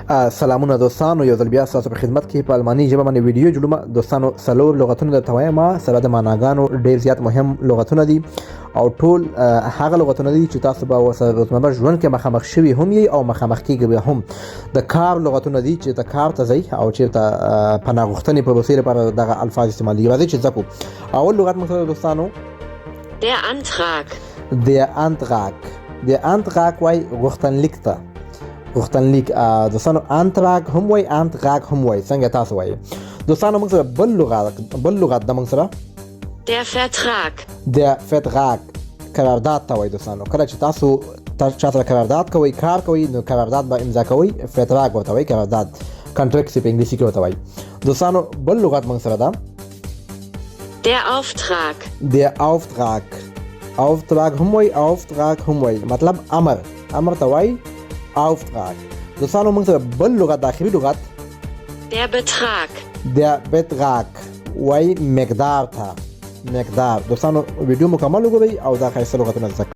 سلامونه دوستانو، یو ځل بیا ستاسو په خدمت کې په الماني ژبه باندې ویډیو جوړوم. دوستانو څلور لغتونه درته وایم، سره د معناګانو ډېر زیات مهم لغتونه دي او ټول هغه لغتونه دي چې تاسو به ورسره روزمره ژوند کې مخامخ شوي هم یې او مخامخ کېږئ هم. د کار لغتونه دي چې د کار ته ځئ او چېرته پناه غوښتنې په بوسې لپاره دغه الفاظ استعمالېږي. راځئ چې زده کړو. اول لغت موږ سره دوستانو Der Antrag. Der Antrag. Der Antrag وایي غوښتنلیک ته. غوښتنلیک دوستانو انتراک هم وایي، انتراک هم وایي. څنګه تاسو وایي دوستانو؟ موږ سره بل لغت د موږ سره Der Vertrag. د Vertrag قرارداد ته وایي دوستانو. کله چې تاسو چا سره قرارداد کوئ، کار کوئ، نو قرارداد به امضا کوئ، Vertrag ورته وایي، قرارداد کانټریکټ چې په انګلیسي کې ورته وایي. دوستانو بل لغت موږ سره ده Der Auftrag. Der Auftrag. Auftrag هم وایي، Auftrag هم وایي، مطلب امر ته وایي Auftrag. دوستانو موږ سره بل لغت، داخلي لغت Der Betrag. Der Betrag وایي مقدار ته. مقدار. دوستانو ویډیو مکمل وګورئ او دا ښایسته لغتونه زده کړئ.